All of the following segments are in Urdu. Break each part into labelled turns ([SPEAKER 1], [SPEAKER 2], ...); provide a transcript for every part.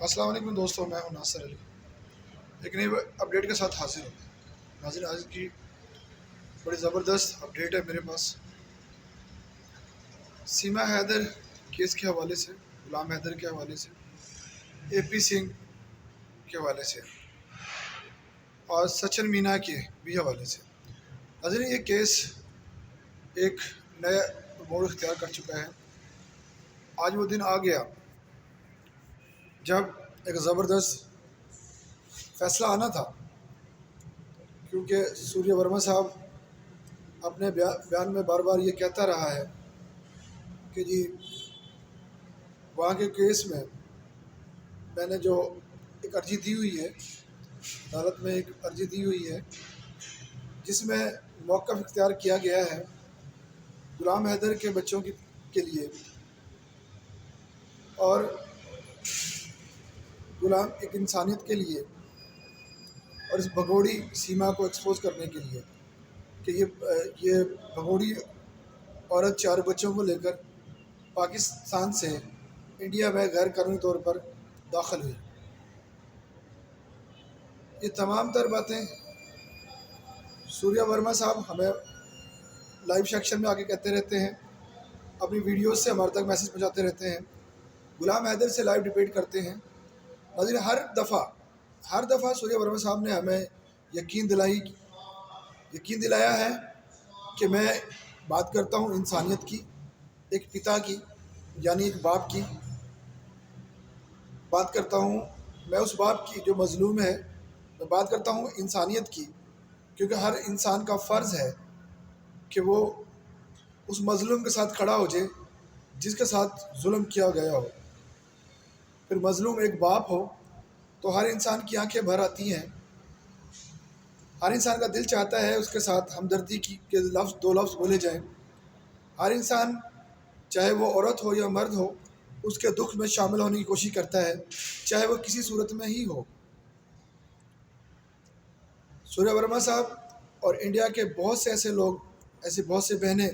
[SPEAKER 1] السلام علیکم دوستوں، میں ہوں ناصر علی ایک نئی اپڈیٹ کے ساتھ حاضر ہوں۔ ناظرین، آج کی بڑی زبردست اپڈیٹ ہے میرے پاس سیما حیدر کیس کے حوالے سے، غلام حیدر کے حوالے سے، اے پی سنگھ کے حوالے سے اور سچن مینا کے بھی حوالے سے۔ ناظرین، یہ کیس ایک نیا موڑ اختیار کر چکا ہے۔ آج وہ دن آ گیا جب ایک زبردست فیصلہ آنا تھا، کیونکہ سوریہ ورما صاحب اپنے بیان میں بار بار یہ کہتا رہا ہے کہ جی وہاں کے کیس میں نے جو ایک عرضی دی ہوئی ہے، عدالت میں ایک عرضی دی ہوئی ہے جس میں موقف اختیار کیا گیا ہے غلام حیدر کے بچوں کے لیے اور غلام ایک انسانیت کے لیے اور اس بھگوڑی سیما کو ایکسپوز کرنے کے لیے کہ یہ بھگوڑی عورت 4 بچوں کو لے کر پاکستان سے انڈیا میں غیر قانونی طور پر داخل ہوئی۔ یہ تمام تر باتیں سوریہ ورما صاحب ہمیں لائیو سیکشن میں آ کے کہتے رہتے ہیں، اپنی ویڈیوز سے ہمارے تک میسیج پہنچاتے رہتے ہیں، غلام حیدر سے لائیو ڈبیٹ کرتے ہیں۔ ناظرین، ہر دفعہ سوریہ ورما صاحب نے ہمیں یقین دلایا ہے کہ میں بات کرتا ہوں انسانیت کی، ایک پتا کی یعنی ایک باپ کی بات کرتا ہوں، میں اس باپ کی جو مظلوم ہے، میں بات کرتا ہوں انسانیت کی، کیونکہ ہر انسان کا فرض ہے کہ وہ اس مظلوم کے ساتھ کھڑا ہو جائے جس کے ساتھ ظلم کیا گیا ہو۔ پھر مظلوم ایک باپ ہو تو ہر انسان کی آنکھیں بھر آتی ہیں، ہر انسان کا دل چاہتا ہے اس کے ساتھ ہمدردی کے دو لفظ بولے جائیں۔ ہر انسان چاہے وہ عورت ہو یا مرد ہو اس کے دکھ میں شامل ہونے کی کوشش کرتا ہے، چاہے وہ کسی صورت میں ہی ہو۔ سوریہ ورما صاحب اور انڈیا کے بہت سے ایسے لوگ، ایسے بہت سے بہنیں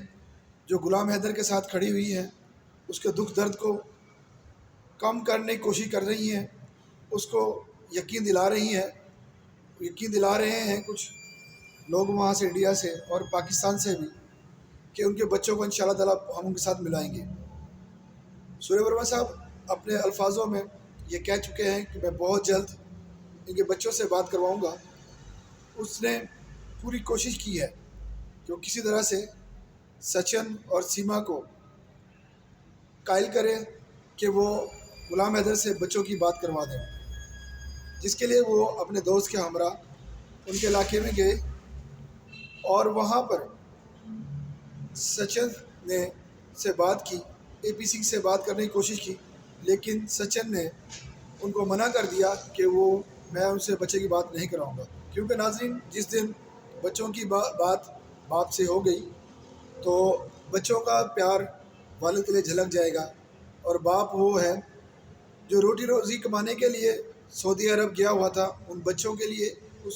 [SPEAKER 1] جو غلام حیدر کے ساتھ کھڑی ہوئی ہیں، اس کے دکھ درد کو کم کرنے کی کوشش کر رہی ہیں، اس کو یقین دلا رہے ہیں کچھ لوگ وہاں سے، انڈیا سے اور پاکستان سے بھی، کہ ان کے بچوں کو انشاءاللہ تعالیٰ ہم ان کے ساتھ ملائیں گے۔ سوریہ ورما صاحب اپنے الفاظوں میں یہ کہہ چکے ہیں کہ میں بہت جلد ان کے بچوں سے بات کرواؤں گا۔ اس نے پوری کوشش کی ہے کہ وہ کسی طرح سے سچن اور سیما کو قائل کرے کہ وہ غلام حیدر سے بچوں کی بات کروا دیں، جس کے لیے وہ اپنے دوست کے ہمراہ ان کے علاقے میں گئے اور وہاں پر سچن نے سے بات کی، اے پی سنگھ سے بات کرنے کی کوشش کی، لیکن سچن نے ان کو منع کر دیا کہ میں ان سے بچے کی بات نہیں کراؤں گا، کیونکہ ناظرین جس دن بچوں کی بات باپ سے ہو گئی تو بچوں کا پیار والد کے لیے جھلک جائے گا، اور باپ وہ ہے جو روٹی روزی کمانے کے لیے سعودی عرب گیا ہوا تھا، ان بچوں کے لیے، اس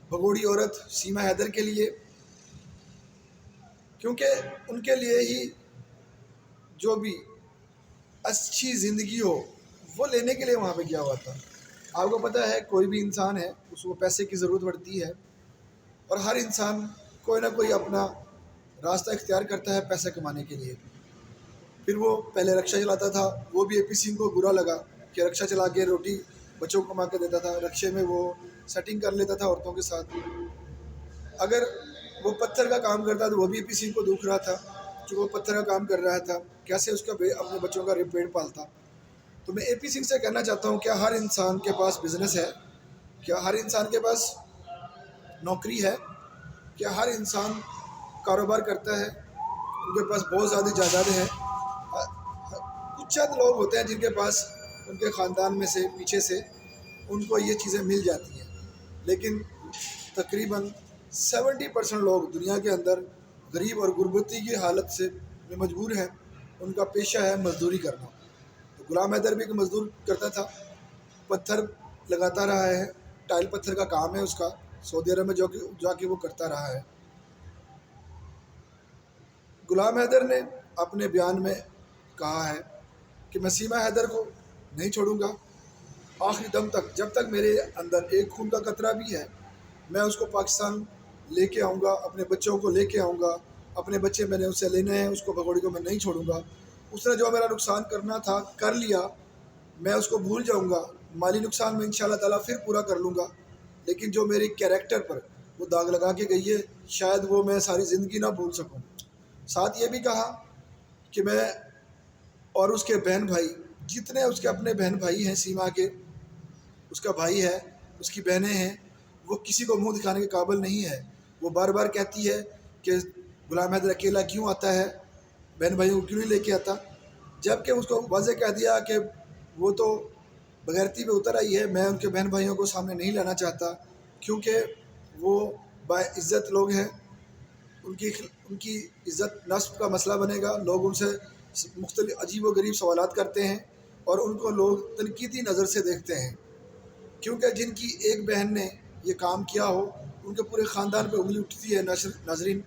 [SPEAKER 1] بھگوڑی عورت سیما حیدر کے لیے، کیونکہ ان کے لیے ہی جو بھی اچھی زندگی ہو وہ لینے کے لیے وہاں پہ گیا ہوا تھا۔ آپ کو پتہ ہے کوئی بھی انسان ہے اس کو پیسے کی ضرورت پڑتی ہے، اور ہر انسان کوئی نہ کوئی اپنا راستہ اختیار کرتا ہے پیسے کمانے کے لیے۔ پھر وہ پہلے رکشہ چلاتا تھا، وہ بھی اے پی سنگھ کو برا لگا کہ رکشہ چلا کے روٹی بچوں کو کما کے دیتا تھا، رکشے میں وہ سیٹنگ کر لیتا تھا عورتوں کے ساتھ۔ اگر وہ پتھر کا کام کرتا تو وہ بھی اے پی سنگھ کو دکھ رہا تھا کہ وہ پتھر کا کام کر رہا تھا، کیسے اس کا اپنے بچوں کا پیٹ پالتا۔ تو میں اے پی سنگھ سے کہنا چاہتا ہوں، کیا ہر انسان کے پاس بزنس ہے؟ کیا ہر انسان کے پاس نوکری ہے؟ کیا ہر انسان کاروبار کرتا ہے؟ ان کے پاس بہت زیادہ جائیدادیں ہیں۔ کچھ چند لوگ ہوتے ہیں جن کے پاس ان کے خاندان میں سے پیچھے سے ان کو یہ چیزیں مل جاتی ہیں، لیکن تقریباً 70% لوگ دنیا کے اندر غریب اور غربتی کی حالت سے مجبور ہیں، ان کا پیشہ ہے مزدوری کرنا۔ تو غلام حیدر بھی ایک مزدور کرتا تھا، پتھر لگاتا رہا ہے، ٹائل پتھر کا کام ہے اس کا، سعودی عرب میں جا کے وہ کرتا رہا ہے۔ غلام حیدر نے اپنے بیان میں کہا ہے کہ میں سیما حیدر کو نہیں چھوڑوں گا، آخری دم تک، جب تک میرے اندر ایک خون کا قطرہ بھی ہے، میں اس کو پاکستان لے کے آؤں گا، اپنے بچوں کو لے کے آؤں گا، اپنے بچے میں نے اس سے لینے ہیں، اس کو بھگوڑی کو میں نہیں چھوڑوں گا۔ اس نے جو میرا نقصان کرنا تھا کر لیا، میں اس کو بھول جاؤں گا، مالی نقصان میں انشاءاللہ تعالیٰ پھر پورا کر لوں گا، لیکن جو میری کیریکٹر پر وہ داغ لگا کے گئی ہے شاید وہ میں ساری زندگی نہ بھول سکوں۔ ساتھ یہ بھی کہا کہ میں اور اس کے بہن بھائی، جتنے اس کے اپنے بہن بھائی ہیں، سیما کے اس کا بھائی ہے، اس کی بہنیں ہیں، وہ کسی کو منہ دکھانے کے قابل نہیں ہے۔ وہ بار بار کہتی ہے کہ غلام حیدر اکیلا کیوں آتا ہے، بہن بھائیوں کو کیوں نہیں لے کے آتا، جب کہ اس کو واضح کہہ دیا کہ وہ تو بغیرتی پہ اتر آئی ہے، میں ان کے بہن بھائیوں کو سامنے نہیں لانا چاہتا، کیونکہ وہ باعزت لوگ ہیں، ان کی عزت نصب کا مسئلہ بنے گا، لوگ ان سے مختلف عجیب و غریب سوالات کرتے ہیں اور ان کو لوگ تنقیدی نظر سے دیکھتے ہیں، کیونکہ جن کی ایک بہن نے یہ کام کیا ہو ان کے پورے خاندان پہ انگلی اٹھتی ہے۔ ناظرین،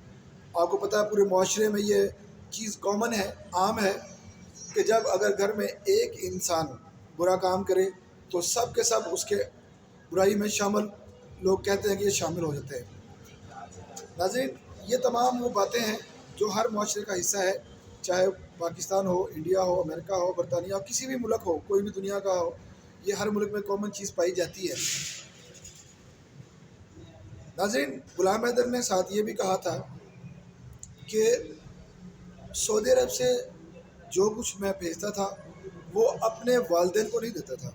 [SPEAKER 1] آپ کو پتہ ہے پورے معاشرے میں یہ چیز کامن ہے، عام ہے کہ جب اگر گھر میں ایک انسان برا کام کرے تو سب کے سب اس کے برائی میں شامل، لوگ کہتے ہیں کہ یہ شامل ہو جاتے ہیں۔ ناظرین، یہ تمام وہ باتیں ہیں جو ہر معاشرے کا حصہ ہے، چاہے پاکستان ہو، انڈیا ہو، امریکہ ہو، برطانیہ ہو، کسی بھی ملک ہو، کوئی بھی دنیا کا ہو، یہ ہر ملک میں کامن چیز پائی جاتی ہے۔ ناظرین، غلام حیدر نے ساتھ یہ بھی کہا تھا کہ سعودی عرب سے جو کچھ میں بھیجتا تھا وہ اپنے والدین کو نہیں دیتا تھا،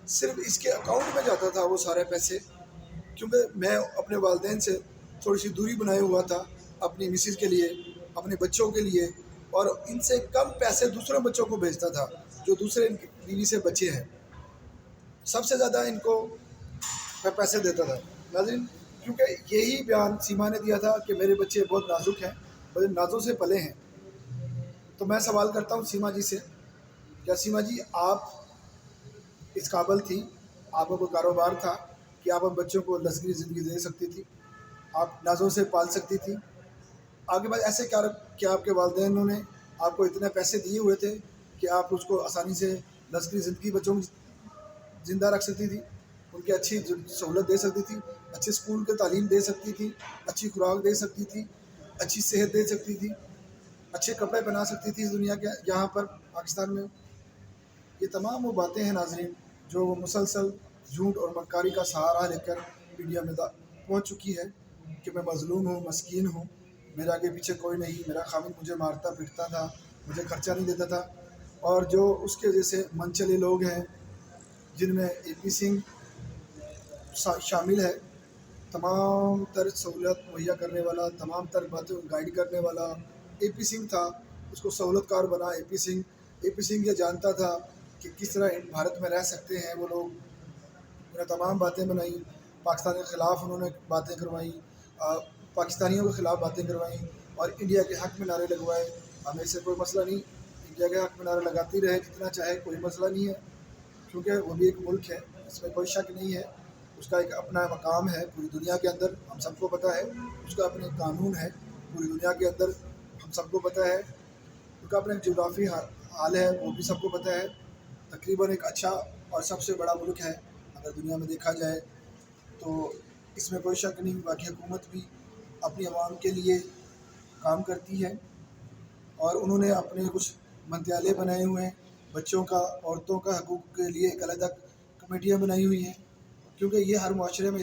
[SPEAKER 1] صرف اس کے اکاؤنٹ میں جاتا تھا وہ سارے پیسے، کیونکہ میں اپنے والدین سے تھوڑی سی دوری بنائے ہوا تھا، اپنی مسز کے لیے، اپنے بچوں کے لیے، اور ان سے کم پیسے دوسرے بچوں کو بھیجتا تھا جو دوسرے ان کی بیوی سے بچے ہیں، سب سے زیادہ ان کو میں پیسے دیتا تھا۔ ناظرین، کیونکہ یہی بیان سیما نے دیا تھا کہ میرے بچے بہت نازک ہیں، بڑے نازوں سے پلے ہیں، تو میں سوال کرتا ہوں سیما جی سے، کیا سیما جی آپ اس قابل تھی، آپ کا کوئی کاروبار تھا کہ آپ اپنے بچوں کو لذیذ زندگی دے سکتی تھی، آپ نازوں سے پال سکتی تھی؟ آگے بعد ایسے کیا آپ کے والدینوں نے آپ کو اتنے پیسے دیے ہوئے تھے کہ آپ اس کو آسانی سے لذیذ زندگی بچوں کی زندہ رکھ سکتی تھی، ان کی اچھی سہولت دے سکتی تھی، اچھے اسکول کی تعلیم دے سکتی تھی، اچھی خوراک دے سکتی تھی، اچھی صحت دے سکتی تھی، اچھے کپڑے پہنا سکتی تھی اس دنیا کے یہاں پر پاکستان میں؟ یہ تمام وہ باتیں ہیں ناظرین جو وہ مسلسل جھوٹ اور مکاری کا سہارا لے کر میڈیا میں پہنچ چکی ہے کہ میں مظلوم ہوں، مسکین ہوں، میرے آگے پیچھے کوئی نہیں، میرا خامد مجھے مارتا پیٹتا تھا، مجھے خرچہ نہیں دیتا تھا، اور جو اس کے جیسے من چلے لوگ ہیں جن میں اے پی سنگھ شامل ہے، تمام تر سہولت مہیا کرنے والا، تمام تر باتوں کو گائیڈ کرنے والا اے پی سنگھ تھا، اس کو سہولت کار بنا اے پی سنگھ۔ اے پی سنگھ یہ جانتا تھا کہ کس طرح بھارت میں رہ سکتے ہیں وہ لوگ، انہوں نے تمام باتیں بنائیں، پاکستان کے خلاف انہوں نے باتیں کروائیں، پاکستانیوں کے خلاف باتیں کروائیں، اور انڈیا کے حق میں نعرے لگوائے۔ ہمیں سے کوئی مسئلہ نہیں، انڈیا کے حق میں نعرے لگاتی رہے جتنا چاہے، کوئی مسئلہ نہیں ہے، کیونکہ وہ بھی ایک ملک ہے، اس میں کوئی شک نہیں ہے، اس کا ایک اپنا مقام ہے پوری دنیا کے اندر، ہم سب کو پتہ ہے، اس کا اپنے قانون ہے پوری دنیا کے اندر، ہم سب کو پتہ ہے، اس کا اپنا جغرافی حال ہے وہ بھی سب کو پتہ ہے۔ تقریباً ایک اچھا اور سب سے بڑا ملک ہے اگر دنیا میں دیکھا جائے تو، اس میں کوئی شک نہیں۔ باقی حکومت بھی اپنی عوام کے لیے کام کرتی ہے، اور انہوں نے اپنے کچھ منترالیہ بنائے ہوئے ہیں، بچوں کا، عورتوں کا حقوق کے لیے ایک علیحدہ کمیٹیاں بنائی ہوئی ہیں، کیونکہ یہ ہر معاشرے میں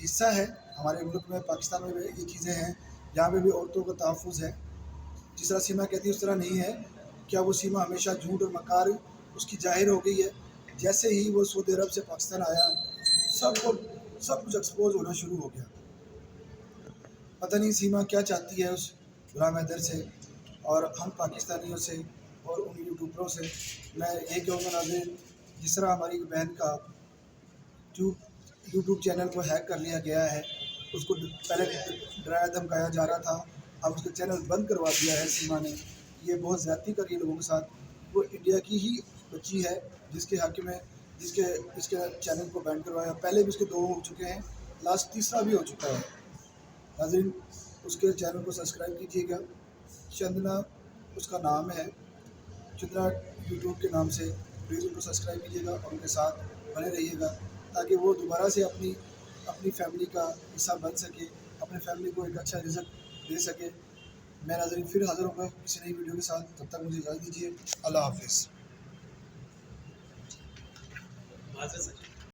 [SPEAKER 1] حصہ ہے، ہمارے ملک میں پاکستان میں بھی یہ چیزیں ہیں، جہاں پہ بھی عورتوں کا تحفظ ہے۔ جس طرح سیما کہتی ہے اس طرح نہیں ہے، کیا وہ سیما ہمیشہ جھوٹ اور مکار اس کی ظاہر ہو گئی ہے؟ جیسے ہی وہ سعودی عرب سے پاکستان آیا سب کچھ ایکسپوز ہونا شروع ہو گیا۔ پتہ نہیں سیما کیا چاہتی ہے اس غلام حیدر سے اور ہم پاکستانیوں سے اور ان یوٹیوبروں سے۔ میں یہ کہوں گا ناظرین، جس طرح ہماری بہن کا یوٹیوب چینل کو ہیک کر لیا گیا ہے، اس کو پہلے ڈرایا دھمکایا جا رہا تھا، اب اس کا چینل بند کروا دیا ہے سیما نے، یہ بہت زیادتی کر رہی ہے لوگوں کے ساتھ۔ وہ انڈیا کی ہی بچی ہے جس کے حق میں اس کے چینل کو بین کروایا، پہلے بھی اس کے 2 ہو چکے ہیں، لاسٹ تیسرا بھی ہو چکا ہے۔ ناظرین، اس کے چینل کو سبسکرائب کیجیے گا، چندنا اس کا نام ہے، چندنا یوٹیوب کے نام سے، پلیز ان کو سبسکرائب کیجیے گا اور ان کے ساتھ بنے رہیے گا تاکہ وہ دوبارہ سے اپنی فیملی کا حصہ بن سکے، اپنے فیملی کو ایک اچھا رزق دے سکے۔ میں ناظرین پھر حاضر ہوگا کسی نئی ویڈیو کے ساتھ، تب تک مجھے اجازت دیجیے، اللہ حافظ۔